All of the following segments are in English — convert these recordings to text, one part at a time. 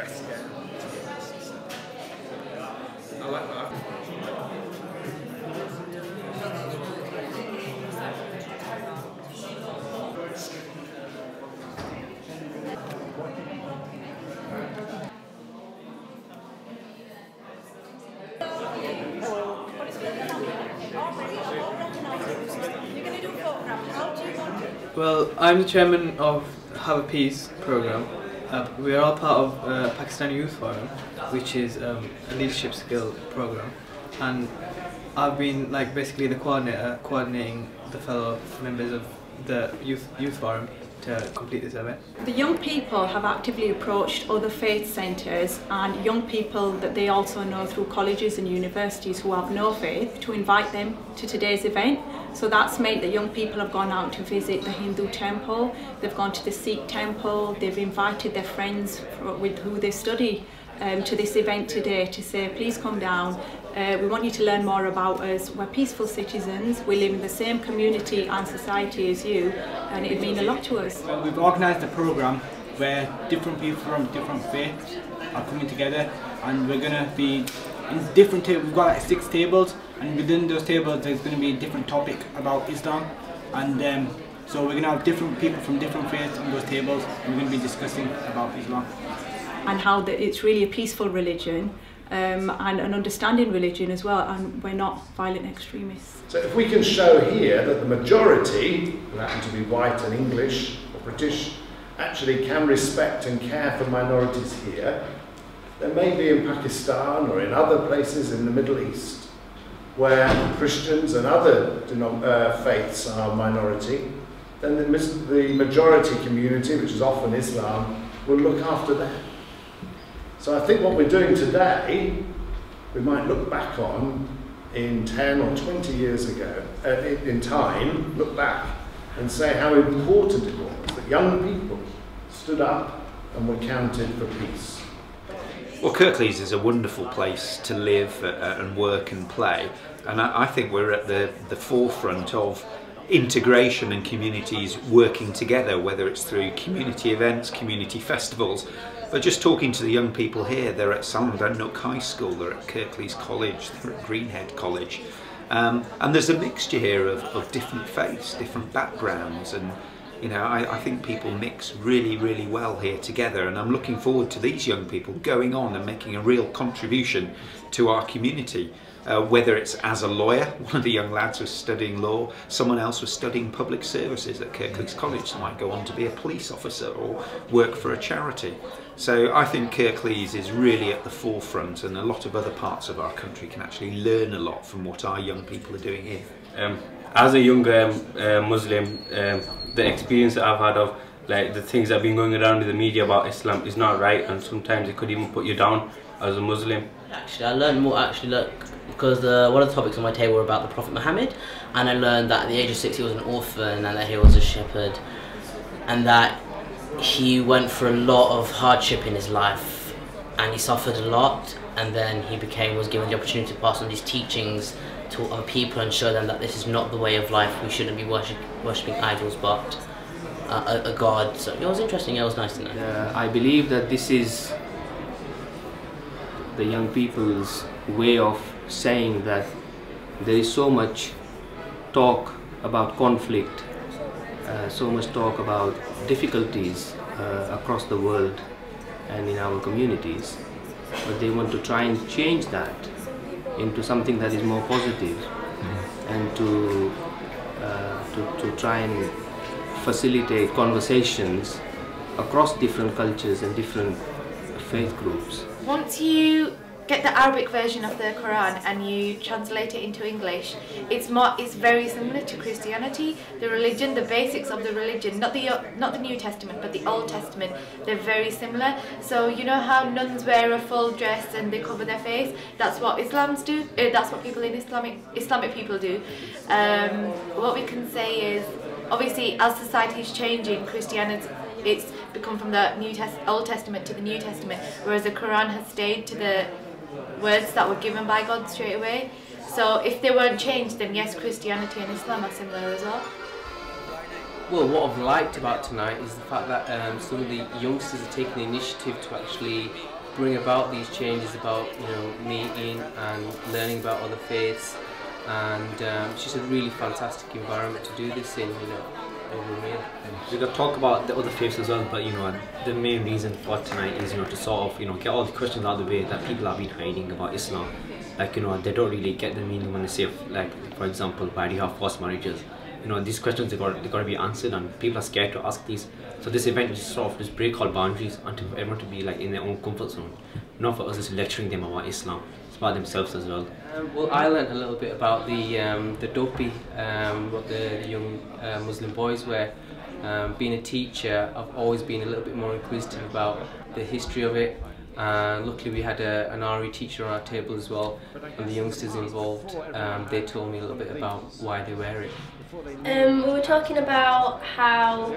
I like that. Well, I'm the chairman of Have a Peace programme. We are all part of Pakistani Youth Forum, which is a leadership skill programme, and I've been basically the coordinator, coordinating the fellow members of the Youth Forum to complete this event. The young people have actively approached other faith centres and young people that they also know through colleges and universities who have no faith to invite them to today's event. So that's meant that young people have gone out to visit the Hindu temple, they've gone to the Sikh temple, they've invited their friends with who they study to this event today to say, please come down. We want you to learn more about us. We're peaceful citizens, we live in the same community and society as you, and it'd mean a lot to us. Well, we've organised a programme where different people from different faiths are coming together, and we're going to be in different tables. We've got 6 tables, and within those tables there's going to be a different topic about Islam, and so we're going to have different people from different faiths on those tables, and we're going to be discussing about Islam. And how that it's really a peaceful religion, and an understanding religion as well, and we're not violent extremists. So if we can show here that the majority, who happen to be white and English or British, actually can respect and care for minorities here, then maybe in Pakistan or in other places in the Middle East, where Christians and other faiths are a minority, then the majority community, which is often Islam, will look after them. So I think what we're doing today, we might look back on in 10 or 20 years ago, in time, look back and say how important it was that young people stood up and were counted for peace. Well, Kirklees is a wonderful place to live and work and play, and I think we're at the forefront of integration and communities working together, whether it's through community events, community festivals. But just talking to the young people here, they're at Nook High School, they're at Kirklees College, they're at Greenhead College, and there's a mixture here of different faiths, different backgrounds, and you know, I think people mix really, really well here together, and I'm looking forward to these young people going on and making a real contribution to our community. Whether it's as a lawyer, one of the young lads was studying law, someone else was studying public services at Kirklees College, so might go on to be a police officer or work for a charity. So I think Kirklees is really at the forefront, and a lot of other parts of our country can actually learn a lot from what our young people are doing here. As a young Muslim, the experience that I've had of the things that have been going around in the media about Islam is not right, and sometimes it could even put you down as a Muslim. Actually, I learned more because one of the topics on my table were about the Prophet Muhammad, and I learned that at the age of 6 he was an orphan, and that he was a shepherd, and that he went through a lot of hardship in his life, and he suffered a lot, and then he was given the opportunity to pass on these teachings to other people and show them that this is not the way of life. We shouldn't be worshipping idols, but a God. So it was interesting. It was nice to know. I believe that this is the young people's way of saying that there is so much talk about conflict, so much talk about difficulties across the world and in our communities, but they want to try and change that into something that is more positive, and to try and facilitate conversations across different cultures and different faith groups. Once you get the Arabic version of the Quran and you translate it into English, it's very similar to Christianity. The religion, the basics of the religion, not the New Testament but the Old Testament, they're very similar. So you know how nuns wear a full dress and they cover their face? That's what Islams do. That's what people in Islamic people do. What we can say is, obviously, as society is changing, Christianity, it's become from the Old Testament to the New Testament, whereas the Quran has stayed to the words that were given by God straight away. So if they weren't changed, then yes, Christianity and Islam are similar as well. Well, what I've liked about tonight is the fact that some of the youngsters are taking the initiative to actually bring about these changes about, you know, meeting and learning about other faiths, and it's just a really fantastic environment to do this in, you know, over a meal. We're going to talk about the other faiths as well, but you know, the main reason for tonight is, you know, to sort of, you know, get all the questions out of the way that people have been hiding about Islam. Like, you know, they don't really get the meaning when they say, like, for example, why do you have forced marriages? You know, these questions, they've got to be answered, and people are scared to ask these. So this event is sort of just break all boundaries and to everyone to be like in their own comfort zone. Not for us just lecturing them about Islam, it's about themselves as well. Well, I learned a little bit about the dopey, what the young Muslim boys wear. Being a teacher, I've always been a little bit more inquisitive about the history of it. Luckily we had an RE teacher on our table as well, and the youngsters involved, they told me a little bit about why they wear it. We were talking about how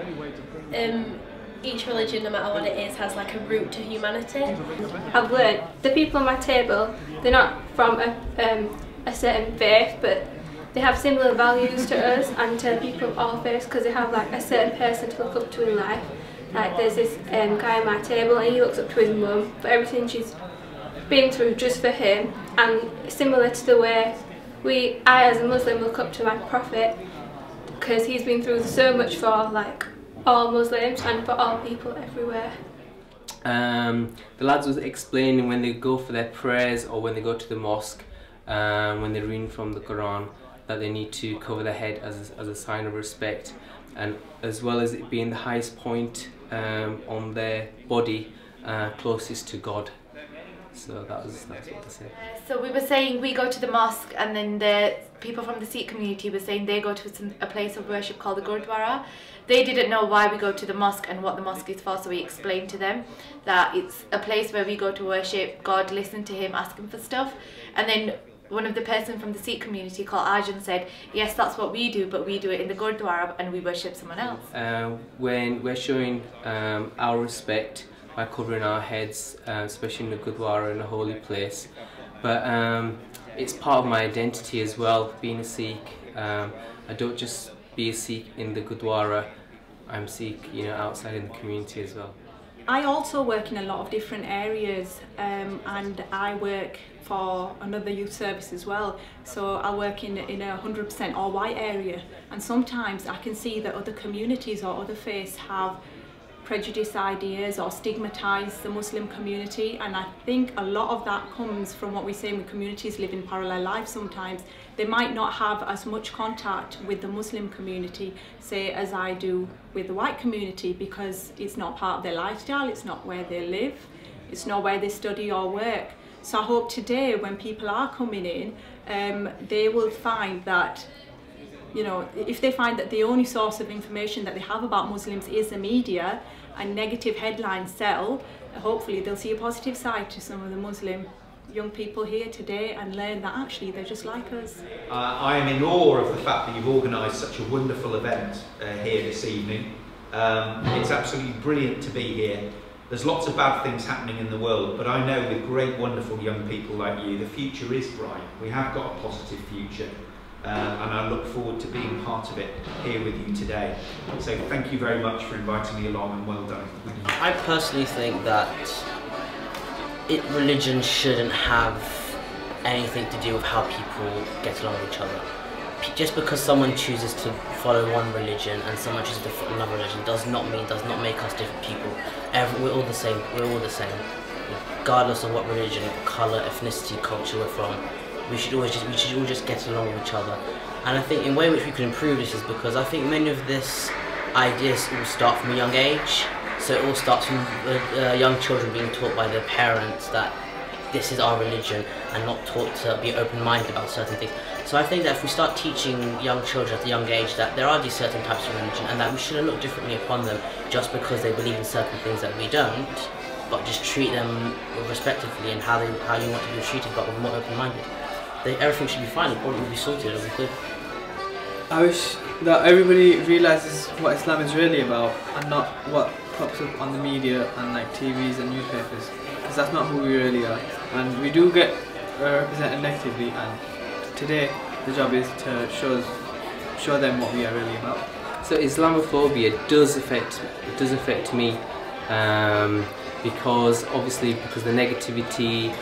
each religion, no matter what it is, has like a root to humanity. I've learned the people on my table, they're not from a certain faith, but they have similar values to us and to people of all faiths, because they have like a certain person to look up to in life. Like there's this guy on my table and he looks up to his mum for everything she's been through just for him, and similar to the way I as a Muslim look up to my Prophet, because he's been through so much for like all Muslims and for all people everywhere. The lads was explaining when they go for their prayers or when they go to the mosque, when they're reading from the Quran, that they need to cover their head as a sign of respect, and as well as it being the highest point on their body closest to God. So that's what they said. So we were saying we go to the mosque, and then the people from the Sikh community were saying they go to a place of worship called the Gurdwara. They didn't know why we go to the mosque and what the mosque is for, so we explained to them that it's a place where we go to worship God, listen to him, ask him for stuff. And then one of the person from the Sikh community called Arjun said, yes, that's what we do, but we do it in the Gurdwara and we worship someone else. When we're showing our respect by covering our heads, especially in the Gurdwara, in a holy place, but it's part of my identity as well, being a Sikh. I don't just be a Sikh in the Gurdwara, I'm Sikh, you know, outside in the community as well. I also work in a lot of different areas, and I work for another youth service as well. So I work in a 100% all white area, and sometimes I can see that other communities or other faiths have prejudice ideas or stigmatise the Muslim community, and I think a lot of that comes from what we say when communities live in parallel lives. Sometimes they might not have as much contact with the Muslim community, say, as I do with the white community, because it's not part of their lifestyle, it's not where they live, it's not where they study or work. So I hope today when people are coming in, they will find that, you know, if they find that the only source of information that they have about Muslims is the media and negative headlines sell, hopefully they'll see a positive side to some of the Muslim young people here today and learn that actually they're just like us. I am in awe of the fact that you've organised such a wonderful event here this evening. It's absolutely brilliant to be here. There's lots of bad things happening in the world, but I know with great, wonderful young people like you, the future is bright. We have got a positive future. And I look forward to being part of it here with you today. So thank you very much for inviting me along, and well done. I personally think that religion shouldn't have anything to do with how people get along with each other. Just because someone chooses to follow one religion and someone chooses to follow another religion does not make us different people. We're all the same. We're all the same, regardless of what religion, colour, ethnicity, culture we're from. We should all just get along with each other. And I think in a way which we can improve this is because I think many of this ideas all start from a young age. So it all starts from young children being taught by their parents that this is our religion and not taught to be open-minded about certain things. So I think that if we start teaching young children at a young age that there are these certain types of religion and that we shouldn't look differently upon them just because they believe in certain things that we don't, but just treat them respectively and how you want to be treated, but with more open-minded. Everything should be fine, it probably will be sorted, it'll be good. I wish that everybody realises what Islam is really about and not what pops up on the media and like TVs and newspapers, because that's not who we really are, and we do get represented negatively, and today the job is to show them what we are really about. So Islamophobia does affect me, because obviously because the negativity,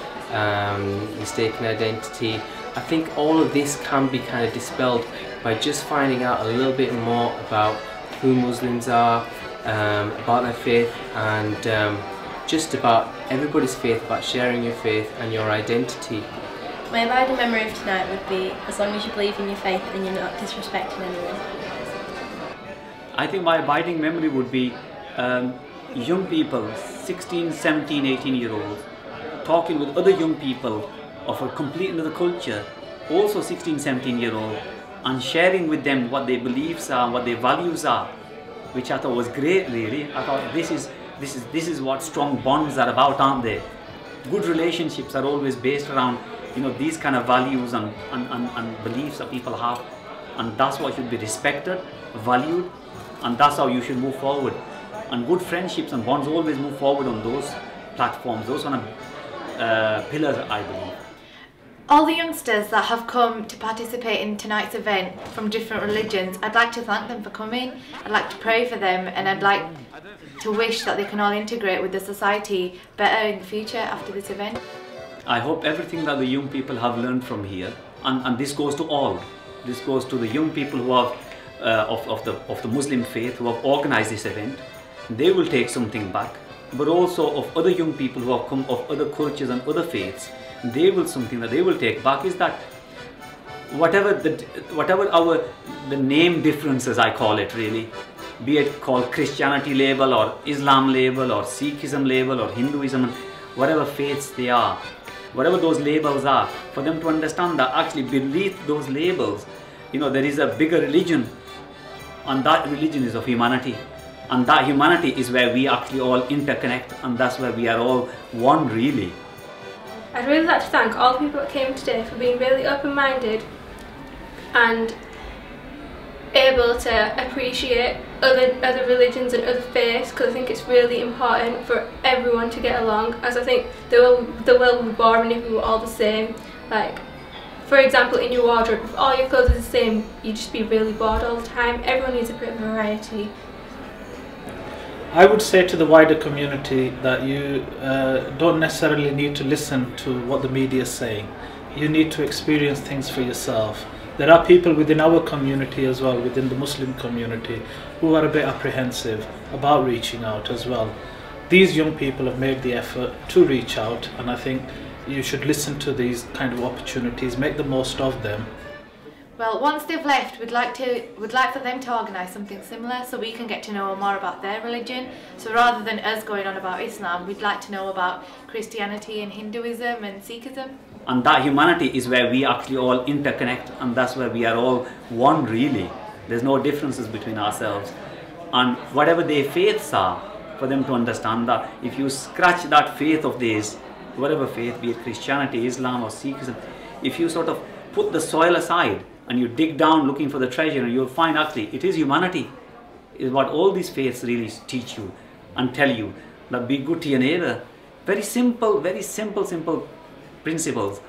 mistaken identity. I think all of this can be kind of dispelled by just finding out a little bit more about who Muslims are, about their faith, and just about everybody's faith, about sharing your faith and your identity. My abiding memory of tonight would be, as long as you believe in your faith and you're not disrespecting anyone. I think my abiding memory would be young people, 16, 17, 18-year-olds, talking with other young people of a complete another culture, also 16, 17-year-old, and sharing with them what their beliefs are, what their values are, which I thought was great, really. I thought this is what strong bonds are about, aren't they? Good relationships are always based around, you know, these kind of values and beliefs that people have, and that's what should be respected, valued, and that's how you should move forward. And good friendships and bonds always move forward on those platforms, those kind of pillars, I believe. All the youngsters that have come to participate in tonight's event from different religions, I'd like to thank them for coming, I'd like to pray for them, and I'd like to wish that they can all integrate with the society better in the future after this event. I hope everything that the young people have learned from here, and this goes to all, this goes to the young people who have of the Muslim faith who have organised this event, they will take something back, but also of other young people who have come of other cultures and other faiths, they will something that they will take back is that whatever the name differences, I call it really, be it called Christianity label or Islam label or Sikhism label or Hinduism, whatever faiths they are, whatever those labels are, for them to understand that actually beneath those labels, you know, there is a bigger religion, and that religion is of humanity, and that humanity is where we actually all interconnect, and that's where we are all one, really. I'd really like to thank all the people that came today for being really open-minded and able to appreciate other religions and other faiths, because I think it's really important for everyone to get along, as I think the world would be boring if we were all the same. Like, for example, in your wardrobe, if all your clothes are the same, you'd just be really bored all the time. Everyone needs a bit of variety. I would say to the wider community that you don't necessarily need to listen to what the media is saying. You need to experience things for yourself. There are people within our community as well, within the Muslim community, who are a bit apprehensive about reaching out as well. These young people have made the effort to reach out, and I think you should listen to these kind of opportunities, make the most of them. Well, once they've left, we'd like for them to organise something similar so we can get to know more about their religion. So rather than us going on about Islam, we'd like to know about Christianity and Hinduism and Sikhism. And that humanity is where we actually all interconnect, and that's where we are all one, really. There's no differences between ourselves. And whatever their faiths are, for them to understand that if you scratch that faith of theirs, whatever faith, be it Christianity, Islam or Sikhism, if you sort of put the soil aside and you dig down looking for the treasure, you'll find actually it is humanity, is what all these faiths really teach you and tell you, that be good to your neighbour. Very simple principles.